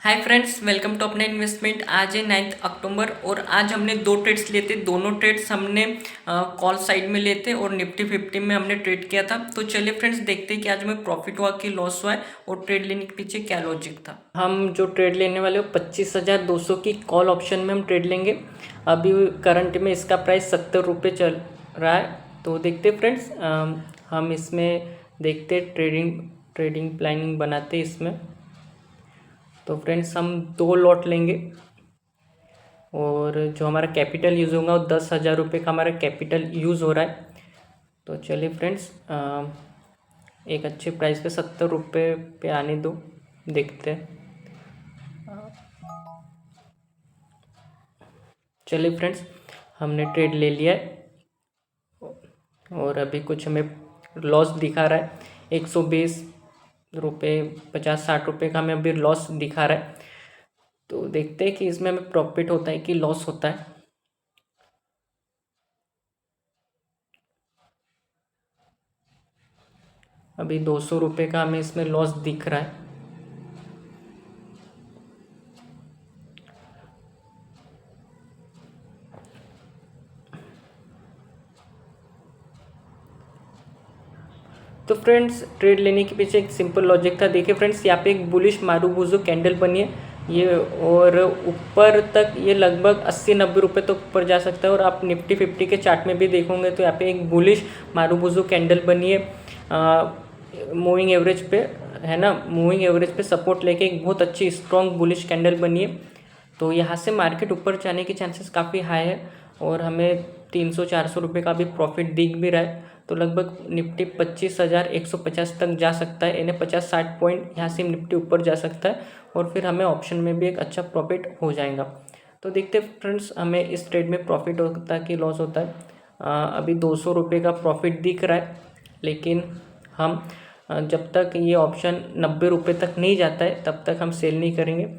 Hi friends, welcome to अपना investment. आज है 9 अक्टूबर और आज हमने दो ट्रेड्स लिए थे। दोनों ट्रेड्स हमने कॉल साइड में लिए थे और निफ्टी 50 में हमने ट्रेड किया था। तो चलिए फ्रेंड्स, देखते हैं कि आज हमें प्रॉफिट हुआ कि लॉस हुआ है और ट्रेड लेने के पीछे क्या लॉजिक था। हम जो ट्रेड लेने वाले हो 25,200 की कॉल ऑप्शन में हम ट्रेड लेंगे। अभी करंट में इसका प्राइस 70 रुपये चल रहा है। तो देखते फ्रेंड्स, हम इसमें देखते ट्रेडिंग प्लानिंग बनाते इसमें। तो फ्रेंड्स, हम दो लॉट लेंगे और जो हमारा कैपिटल यूज़ होगा वो 10,000 रुपये का हमारा कैपिटल यूज़ हो रहा है। तो चलिए फ्रेंड्स, एक अच्छे प्राइस पे 70 रुपये पे आने दो, देखते हैं। चलिए फ्रेंड्स, हमने ट्रेड ले लिया है और अभी कुछ हमें लॉस दिखा रहा है। 120 रुपये, 50-60 रुपये का हमें अभी लॉस दिखा रहा है। तो देखते हैं कि इसमें हमें प्रॉफिट होता है कि लॉस होता है। अभी 200 रुपये का हमें इसमें लॉस दिख रहा है। तो फ्रेंड्स, ट्रेड लेने के पीछे एक सिंपल लॉजिक था। देखिए फ्रेंड्स, यहाँ पे एक बुलिश मारूबुजू कैंडल बनी है ये, और ऊपर तक ये लगभग 80-90 रुपये तक ऊपर जा सकता है। और आप निफ्टी 50 के चार्ट में भी देखोगे तो यहाँ पे एक बुलिश मारूबुजू कैंडल बनी है मूविंग एवरेज पे, है ना। मूविंग एवरेज पे सपोर्ट लेके एक बहुत अच्छी स्ट्रॉन्ग बुलिश कैंडल बनी है। तो यहाँ से मार्केट ऊपर जाने के चांसेस काफ़ी हाई है और हमें 300-400 रुपये का भी प्रॉफिट दिख भी रहा है। तो लगभग निफ्टी 25,150 तक जा सकता है, यानी 50-60 पॉइंट यहाँ से निफ्टी ऊपर जा सकता है और फिर हमें ऑप्शन में भी एक अच्छा प्रॉफिट हो जाएगा। तो देखते फ्रेंड्स, हमें इस ट्रेड में प्रॉफिट होता है कि लॉस होता है। अभी 200 रुपये का प्रॉफिट दिख रहा है, लेकिन हम जब तक ये ऑप्शन 90 रुपये तक नहीं जाता है तब तक हम सेल नहीं करेंगे।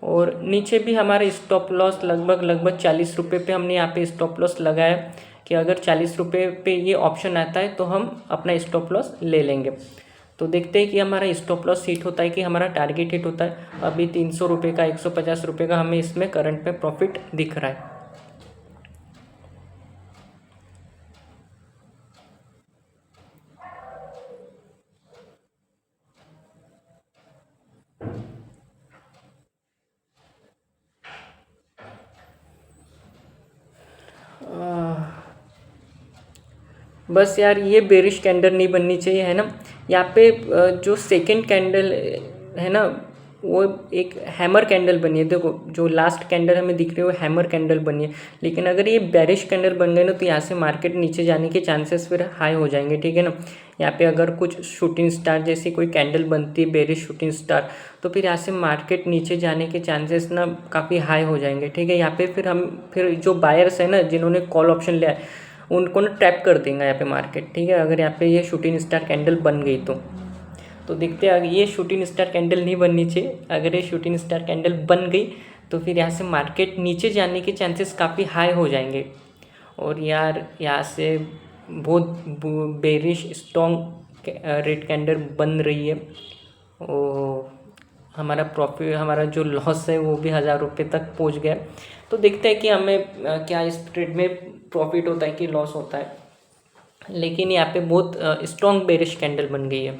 और नीचे भी हमारे स्टॉप लॉस लगभग 40 रुपये पे हमने यहाँ पे स्टॉप लॉस लगाया कि अगर 40 रुपये पे ये ऑप्शन आता है तो हम अपना स्टॉप लॉस ले लेंगे। तो देखते हैं कि हमारा स्टॉप लॉस हिट होता है कि हमारा टारगेट हिट होता है। अभी 300 रुपये का, 150 रुपये का हमें इसमें करंट में प्रॉफिट दिख रहा है। बस यार, ये बेरिश कैंडल नहीं बननी चाहिए, है ना। यहाँ पे जो सेकंड कैंडल है ना, वो एक हैमर कैंडल बनी है। देखो, जो लास्ट कैंडल हमें दिख रही है वो हैमर कैंडल बनी है। लेकिन अगर ये बेरिश कैंडल बन गई ना तो यहाँ से मार्केट नीचे जाने के चांसेस फिर हाई हो जाएंगे, ठीक है ना। यहाँ पे अगर कुछ शूटिंग स्टार जैसी कोई कैंडल बनती है, बेरिश शूटिंग स्टार, तो फिर यहाँ से मार्केट नीचे जाने के चांसेस ना काफ़ी हाई हो जाएंगे, ठीक है। यहाँ पे फिर जो बायर्स है ना, जिन्होंने कॉल ऑप्शन लिया है, उनको ना ट्रैप कर देगा यहाँ पे मार्केट, ठीक है। अगर यहाँ पे ये शूटिंग स्टार कैंडल बन गई तो देखते हैं। अगर ये शूटिंग स्टार कैंडल नहीं बननी चाहिए, अगर ये शूटिंग स्टार कैंडल बन गई तो फिर यहाँ से मार्केट नीचे जाने के चांसेस काफ़ी हाई हो जाएंगे। और यार, यहाँ से बहुत बेरिश स्ट्रॉन्ग रेड कैंडल बन रही है और हमारा प्रॉफिट, हमारा जो लॉस है वो भी 1,000 रुपये तक पहुँच गया। तो देखते हैं कि हमें क्या इस ट्रेड में प्रॉफिट होता है कि लॉस होता है। लेकिन यहाँ पे बहुत स्ट्रॉन्ग बेरिश कैंडल बन गई है।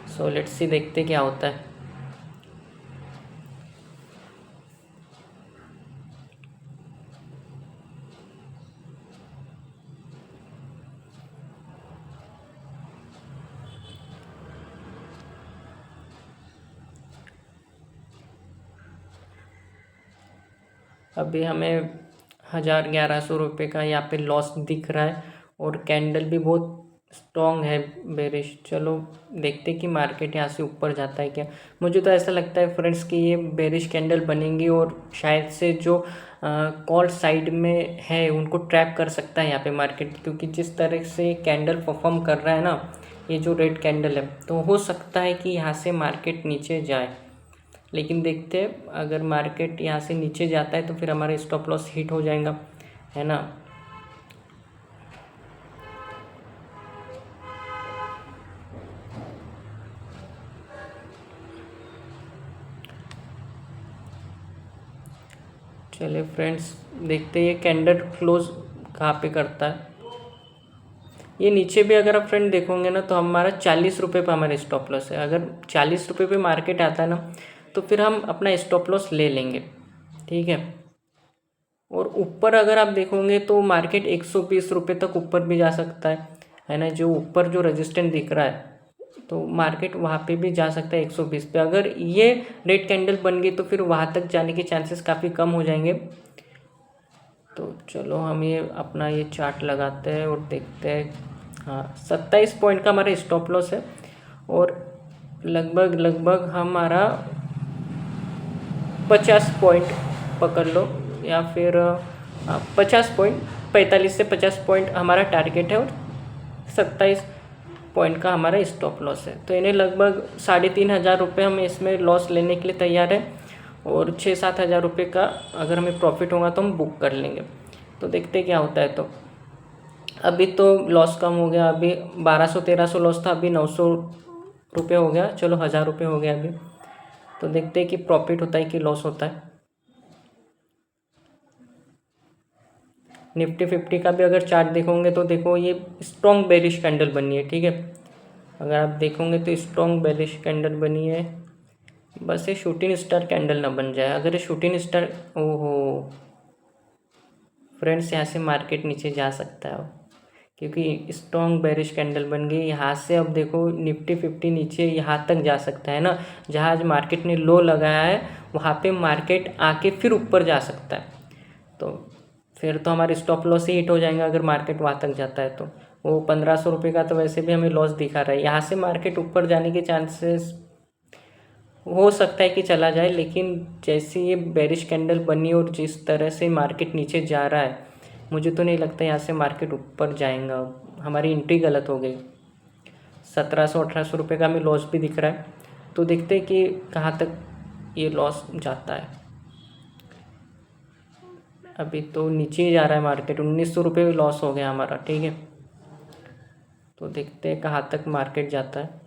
सो लेट्स सी, देखते क्या होता है। अभी हमें 1,000-1,100 रुपये का यहाँ पे लॉस दिख रहा है और कैंडल भी बहुत स्ट्रॉन्ग है बेरिश। चलो देखते कि मार्केट यहाँ से ऊपर जाता है क्या। मुझे तो ऐसा लगता है फ्रेंड्स कि ये बेरिश कैंडल बनेंगी और शायद से जो कॉल साइड में है उनको ट्रैप कर सकता है यहाँ पे मार्केट, क्योंकि जिस तरह से कैंडल परफॉर्म कर रहा है ना, ये जो रेड कैंडल है, तो हो सकता है कि यहाँ से मार्केट नीचे जाए। लेकिन देखते हैं, अगर मार्केट यहाँ से नीचे जाता है तो फिर हमारा स्टॉप लॉस हिट हो जाएगा, है ना। चलिए फ्रेंड्स, देखते हैं ये कैंडल क्लोज कहाँ पे करता है। ये नीचे भी अगर आप फ्रेंड देखोगे ना, तो हमारा 40 रुपये पर हमारा स्टॉप लॉस है। अगर 40 रुपये पे मार्केट आता है ना, तो फिर हम अपना स्टॉप लॉस ले लेंगे, ठीक है। और ऊपर अगर आप देखोगे तो मार्केट 120 रुपये तक ऊपर भी जा सकता है ना। जो ऊपर जो रेजिस्टेंस दिख रहा है, तो मार्केट वहाँ पे भी जा सकता है 120 पे। अगर ये रेड कैंडल बन गई तो फिर वहाँ तक जाने के चांसेस काफ़ी कम हो जाएंगे। तो चलो हम ये अपना ये चार्ट लगाते हैं और देखते हैं। हाँ, 27 पॉइंट का हमारा स्टॉप लॉस है और लगभग हमारा 50 पॉइंट पकड़ लो, या फिर 50 पॉइंट, 45 से 50 पॉइंट हमारा टारगेट है और 27 पॉइंट का हमारा स्टॉप लॉस है। तो इन्हें लगभग 3,500 रुपये हम इसमें लॉस लेने के लिए तैयार है, और 6-7 हज़ार रुपये का अगर हमें प्रॉफिट होगा तो हम बुक कर लेंगे। तो देखते क्या होता है। तो अभी तो लॉस कम हो गया, अभी 1200-1300 लॉस था, अभी 900 रुपये हो गया। चलो 1,000 रुपये हो गया अभी। तो देखते हैं कि प्रॉफिट होता है कि लॉस होता है। निफ्टी 50 का भी अगर चार्ट देखोगे तो देखो ये स्ट्रॉन्ग बेरिश कैंडल बनी है, ठीक है। अगर आप देखोगे तो स्ट्रॉन्ग बेरिश कैंडल बनी है। बस ये शूटिंग स्टार कैंडल ना बन जाए। अगर ये शूटिंग स्टार, ओहो फ्रेंड्स, यहाँ से मार्केट नीचे जा सकता है, क्योंकि स्ट्रॉन्ग बेरिश कैंडल बन गई यहाँ से। अब देखो निफ्टी 50 नीचे यहाँ तक जा सकता है ना, जहाँ आज मार्केट ने लो लगाया है वहाँ पे मार्केट आके फिर ऊपर जा सकता है। तो फिर तो हमारे स्टॉप लॉस ही हिट हो जाएगा अगर मार्केट वहाँ तक जाता है। तो वो 1,500 रुपये का तो वैसे भी हमें लॉस दिखा रहा है। यहाँ से मार्केट ऊपर जाने के चांसेस हो सकता है कि चला जाए, लेकिन जैसे ये बेरिश कैंडल बनी और जिस तरह से मार्केट नीचे जा रहा है, मुझे तो नहीं लगता यहाँ से मार्केट ऊपर जाएगा। हमारी एंट्री गलत हो गई। 1700-1800 रुपये का हमें लॉस भी दिख रहा है। तो देखते हैं कि कहाँ तक ये लॉस जाता है। अभी तो नीचे ही जा रहा है मार्केट, 1900 रुपये लॉस हो गया हमारा, ठीक है। तो देखते हैं कहाँ तक मार्केट जाता है।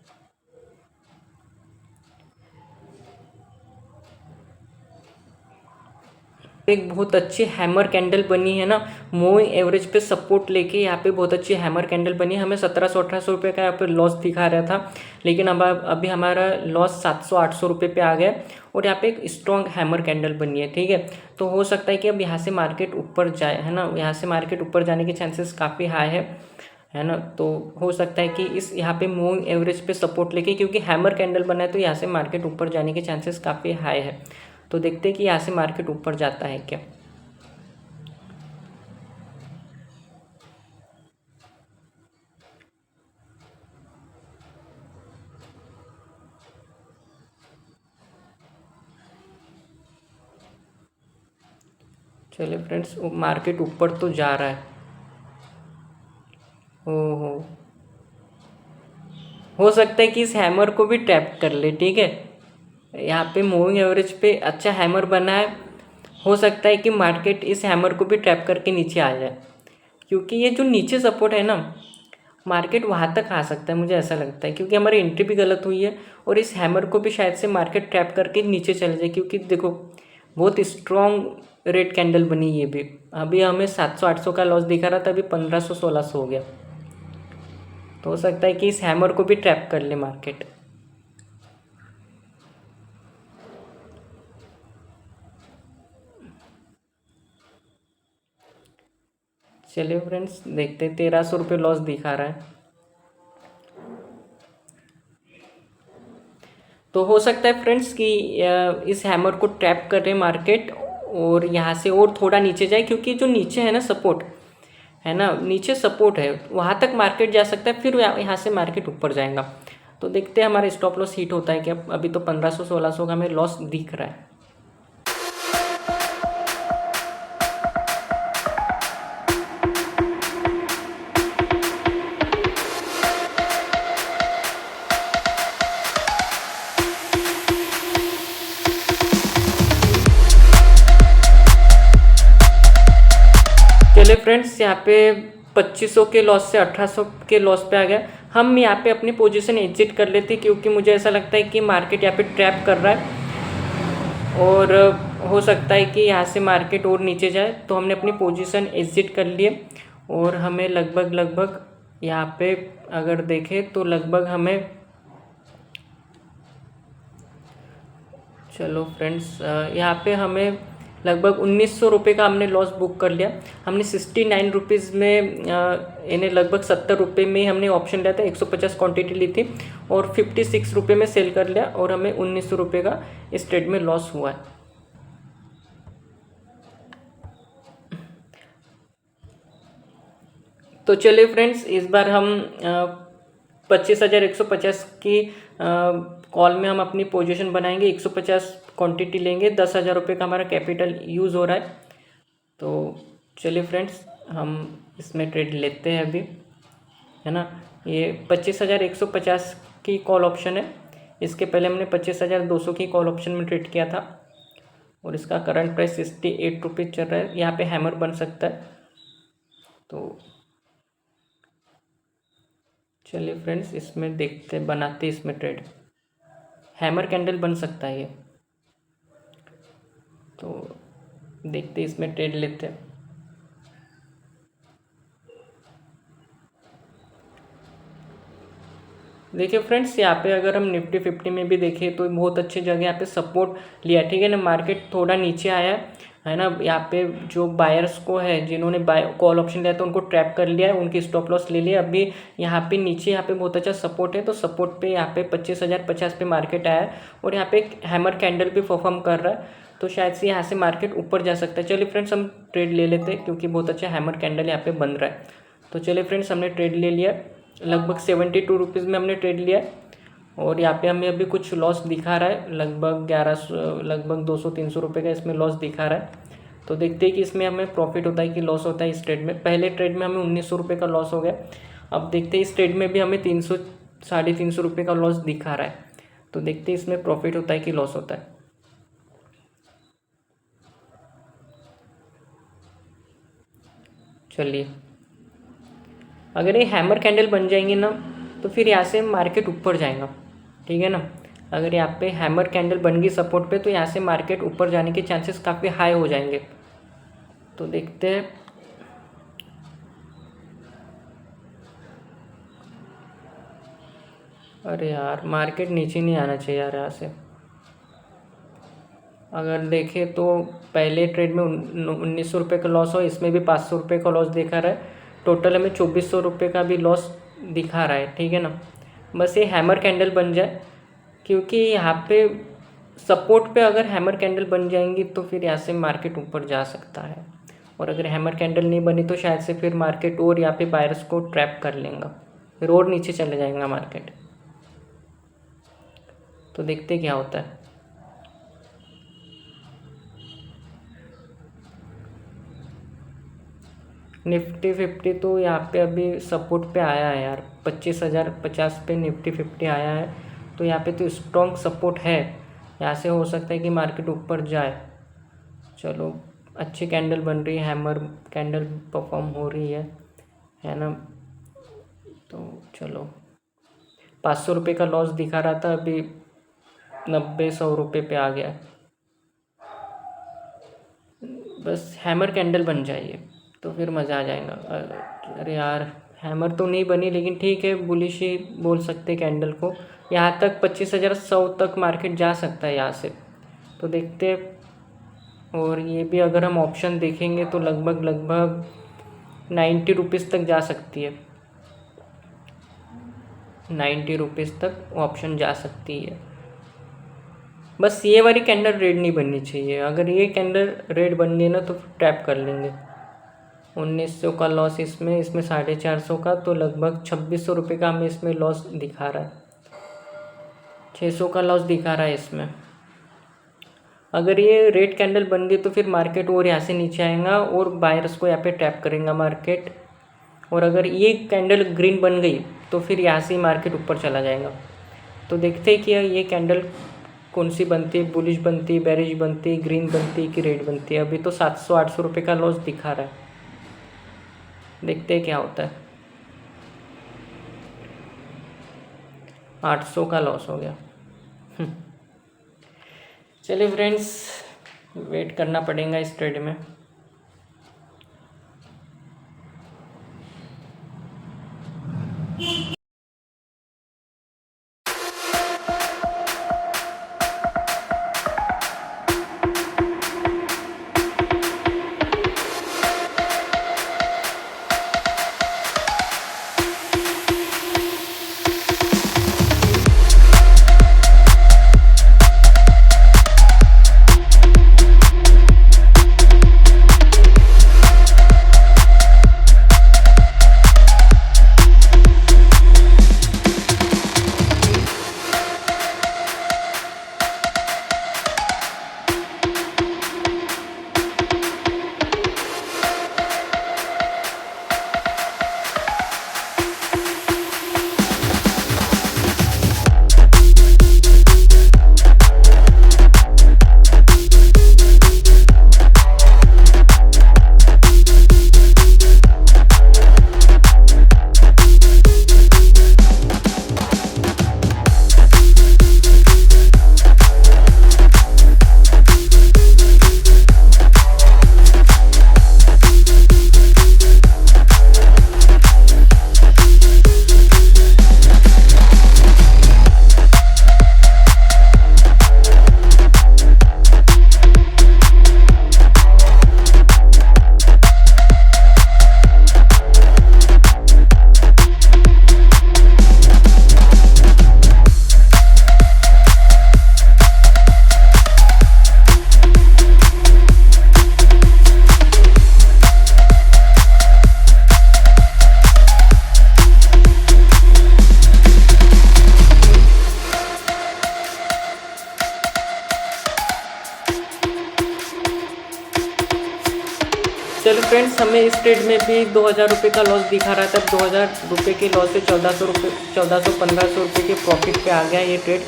एक बहुत अच्छी हैमर कैंडल बनी है ना, मूविंग एवरेज पे सपोर्ट लेके यहाँ पे बहुत अच्छी हैमर कैंडल बनी है। हमें 1700-1800 रुपये का यहाँ पे लॉस दिखा रहा था, लेकिन अब अभी हमारा लॉस 700-800 रुपये पे आ गया और यहाँ पे एक स्ट्रॉन्ग हैमर कैंडल बनी है, ठीक है। तो हो सकता है कि अब यहाँ से मार्केट ऊपर जाए, है ना। यहाँ से मार्केट ऊपर जाने के चांसेस काफ़ी हाई है ना। तो हो सकता है कि इस यहाँ पे मूविंग एवरेज पे सपोर्ट लेके, क्योंकि हैमर कैंडल बना है तो यहाँ से मार्केट ऊपर जाने के चांसेस काफ़ी हाई है। तो देखते हैं कि यहाँ से मार्केट ऊपर जाता है क्या। चलिए फ्रेंड्स, मार्केट ऊपर तो जा रहा है। ओहो, हो सकता है कि इस हैमर को भी टैप कर ले, ठीक है। यहाँ पे मूविंग एवरेज पे अच्छा हैमर बना है। हो सकता है कि मार्केट इस हैमर को भी ट्रैप करके नीचे आ जाए, क्योंकि ये जो नीचे सपोर्ट है ना, मार्केट वहाँ तक आ सकता है, मुझे ऐसा लगता है। क्योंकि हमारी एंट्री भी गलत हुई है और इस हैमर को भी शायद से मार्केट ट्रैप करके नीचे चले जाए, क्योंकि देखो बहुत स्ट्रॉन्ग रेड कैंडल बनी ये भी। अभी हमें 700-800 का लॉस दिखा रहा था, अभी 1500-1600 हो गया। तो हो सकता है कि इस हैमर को भी ट्रैप कर ले मार्केट। चलिए फ्रेंड्स, देखते हैं। 1300 रुपये लॉस दिखा रहा है। तो हो सकता है फ्रेंड्स कि इस हैमर को ट्रैप कर रहे मार्केट और यहाँ से और थोड़ा नीचे जाए, क्योंकि जो नीचे है ना सपोर्ट है ना, नीचे सपोर्ट है, वहाँ तक मार्केट जा सकता है, फिर यहाँ से मार्केट ऊपर जाएगा। तो देखते हैं हमारा स्टॉप लॉस हिट होता है क्या। अभी तो 1500-1600 का हमें लॉस दिख रहा है। चलिए फ्रेंड्स, यहाँ पे 2500 के लॉस से 1800 के लॉस पे आ गया। हम यहाँ पे अपनी पोजीशन एग्जिट कर लेते, क्योंकि मुझे ऐसा लगता है कि मार्केट यहाँ पे ट्रैप कर रहा है और हो सकता है कि यहाँ से मार्केट और नीचे जाए, तो हमने अपनी पोजीशन एग्जिट कर लिए और हमें लगभग यहाँ पे अगर देखें तो लगभग हमें, चलो फ्रेंड्स, यहाँ पे हमें लगभग 1900 रुपये का हमने लॉस बुक कर लिया। हमने 69 रुपीज़ में इन्हें लगभग 70 रुपये में हमने ऑप्शन लिया था, 150 क्वांटिटी ली थी और 56 रुपये में सेल कर लिया और हमें 1900 रुपये का इस ट्रेड में लॉस हुआ है। तो चलिए फ्रेंड्स, इस बार हम 25,150 की कॉल में हम अपनी पोजीशन बनाएंगे, 150 क्वांटिटी लेंगे, 10,000 रुपये का हमारा कैपिटल यूज़ हो रहा है। तो चलिए फ्रेंड्स, हम इसमें ट्रेड लेते हैं अभी, है ना। ये 25,150 की कॉल ऑप्शन है। इसके पहले हमने 25,200 की कॉल ऑप्शन में ट्रेड किया था और इसका करंट प्राइस 68 रुपीज़ चल रहा है। यहाँ पे हैमर बन सकता है। तो चलिए फ्रेंड्स, इसमें देखते बनाते इसमें ट्रेड, हैमर कैंडल बन सकता है ये, तो देखते इसमें ट्रेड लेते हैं। देखिए फ्रेंड्स, यहाँ पे अगर हम निफ्टी 50 में भी देखें तो बहुत अच्छी जगह यहाँ पे सपोर्ट लिया, ठीक है ना। मार्केट थोड़ा नीचे आया है ना। यहाँ पे जो बायर्स को है, जिन्होंने बाय कॉल ऑप्शन लिया था, उनको ट्रैप कर लिया है, उनकी स्टॉप लॉस ले लिया। अभी यहाँ पे नीचे यहाँ पे बहुत अच्छा सपोर्ट है, तो सपोर्ट पे यहाँ पे 25,050 पे मार्केट आया है और यहाँ पे एक हैमर कैंडल भी परफॉर्म कर रहा है, तो शायद से यहाँ से मार्केट ऊपर जा सकता है। चलिए फ्रेंड्स, हम ट्रेड ले लेते हैं क्योंकि बहुत अच्छा हैमर कैंडल यहाँ पे बन रहा है। तो चलिए फ्रेंड्स, हमने ट्रेड ले लिया, लगभग 72 रुपीज़ में हमने ट्रेड लिया और यहाँ पे हमें अभी कुछ लॉस दिखा रहा है, लगभग 1100, लगभग 200-300 रुपये का इसमें लॉस दिखा रहा है। तो देखते हैं कि इसमें हमें प्रॉफिट होता है कि लॉस होता है इस ट्रेड में। पहले ट्रेड में हमें 1900 रुपये का लॉस हो गया। अब देखते हैं इस ट्रेड में भी हमें 300-350 रुपये का लॉस दिखा रहा है। तो देखते हैं इसमें प्रॉफिट होता है कि लॉस होता है। चलिए, अगर ये हैमर कैंडल बन जाएंगे ना, तो फिर यहाँ से मार्केट ऊपर जाएगा, ठीक है ना। अगर यहाँ पे हैमर कैंडल बन गई सपोर्ट पे, तो यहाँ से मार्केट ऊपर जाने के चांसेस काफ़ी हाई हो जाएंगे। तो देखते हैं। अरे यार, मार्केट नीचे नहीं आना चाहिए यार यहाँ से। अगर देखें तो पहले ट्रेड में 1900 रुपये का लॉस हो, इसमें भी 500 रुपये का लॉस दिखा रहा है। टोटल हमें 2400 रुपये का भी लॉस दिखा रहा है, ठीक है ना। बस ये हैमर कैंडल बन जाए, क्योंकि यहाँ पे सपोर्ट पे अगर हैमर कैंडल बन जाएंगी तो फिर यहाँ से मार्केट ऊपर जा सकता है। और अगर हैमर कैंडल नहीं बनी तो शायद से फिर मार्केट और यहाँ पे बायर्स को ट्रैप कर लेगा, फिर और नीचे चले जाएगा मार्केट। तो देखते क्या होता है। निफ्टी 50 तो यहाँ पे अभी सपोर्ट पे आया है यार, 25,050 पे निफ्टी 50 आया है। तो यहाँ पे तो स्ट्रॉन्ग सपोर्ट है, यहाँ से हो सकता है कि मार्केट ऊपर जाए। चलो, अच्छी कैंडल बन रही है, हैमर कैंडल परफॉर्म हो रही है ना। तो चलो, 500 रुपये का लॉस दिखा रहा था, अभी 90-100 रुपये पे आ गया। बस हैमर कैंडल बन जाइए तो फिर मज़ा आ जाएगा। अरे यार, हैमर तो नहीं बनी, लेकिन ठीक है, बुलिश ही बोल सकते कैंडल को। यहाँ तक 25,100 तक मार्केट जा सकता है यहाँ से, तो देखते हैं। और ये भी अगर हम ऑप्शन देखेंगे तो लगभग 90 रुपीज़ तक जा सकती है, 90 रुपीज़ तक ऑप्शन जा सकती है। बस ये वाली कैंडल रेड नहीं बननी चाहिए। अगर ये कैंडल रेड बन गई ना तो टैप कर लेंगे। 1900 का लॉस इसमें 450 का, तो लगभग 2600 रुपये का हमें इसमें लॉस दिखा रहा है। 600 का लॉस दिखा रहा है इसमें। अगर ये रेड कैंडल बन गई तो फिर मार्केट और यहाँ से नीचे आएगा और बायर्स को यहाँ पे टैप करेगा मार्केट। और अगर ये कैंडल ग्रीन बन गई तो फिर यहाँ से मार्केट ऊपर चला जाएगा। तो देखते हैं कि ये कैंडल कौन सी बनती है, बुलिश बनती है, बेरिश बनती है, ग्रीन बनती है कि रेड बनती है। अभी तो 700-800 रुपये का लॉस दिखा रहा है, देखते हैं क्या होता है। 800 का लॉस हो गया। चलिए फ्रेंड्स, वेट करना पड़ेगा इस ट्रेड में। चलो फ्रेंड्स, हमें इस ट्रेड में भी 2000 रुपये का लॉस दिखा रहा था। 2000 रुपये के लॉस से 1400-1500 रुपये के प्रॉफिट पे आ गया ये ट्रेड।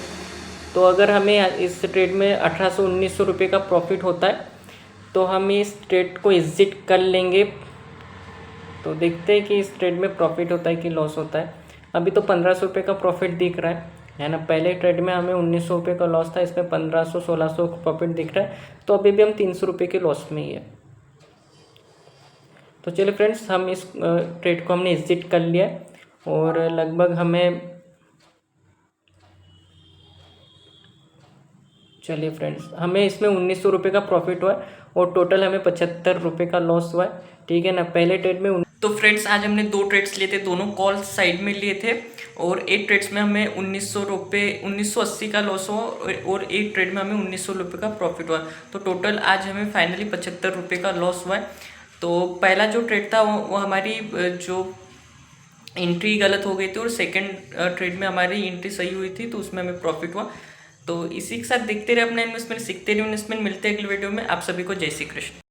तो अगर हमें इस ट्रेड में 1800-1900 रुपये का प्रॉफिट होता है तो हम इस ट्रेड को एग्जिट कर लेंगे। तो देखते हैं कि इस ट्रेड में प्रॉफिट होता है कि लॉस होता है। अभी तो 1500 रुपये का प्रॉफिट दिख रहा है ना। पहले ट्रेड में हमें 1900 रुपये का लॉस था, इसमें 1500-1600 का प्रॉफिट दिख रहा है। तो अभी भी हम 300 रुपये के लॉस में ही है। तो चलिए फ्रेंड्स, हम इस ट्रेड को हमने एग्जिट कर लिया और लगभग हमें, चलिए फ्रेंड्स, हमें इसमें 1900 रुपये का प्रॉफिट हुआ है और टोटल हमें 75 रुपये का लॉस हुआ है। ठीक है ना। पहले ट्रेड में तो फ्रेंड्स, आज हमने 2 ट्रेड्स लिए थे, दोनों कॉल साइड में लिए थे और एक ट्रेड्स में हमें 1980 का लॉस हुआ और एक ट्रेड में हमें 1900 रुपये का प्रॉफिट हुआ। तो टोटल आज हमें फाइनली 75 रुपये का लॉस हुआ है। तो पहला जो ट्रेड था वो हमारी जो एंट्री गलत हो गई थी और सेकंड ट्रेड में हमारी एंट्री सही हुई थी, तो उसमें हमें प्रॉफिट हुआ। तो इसी के साथ देखते रहे अपना इन्वेस्टमेंट, सीखते रहे इन्वेस्टमेंट। मिलते हैं अगले वीडियो में। आप सभी को जय श्री कृष्ण।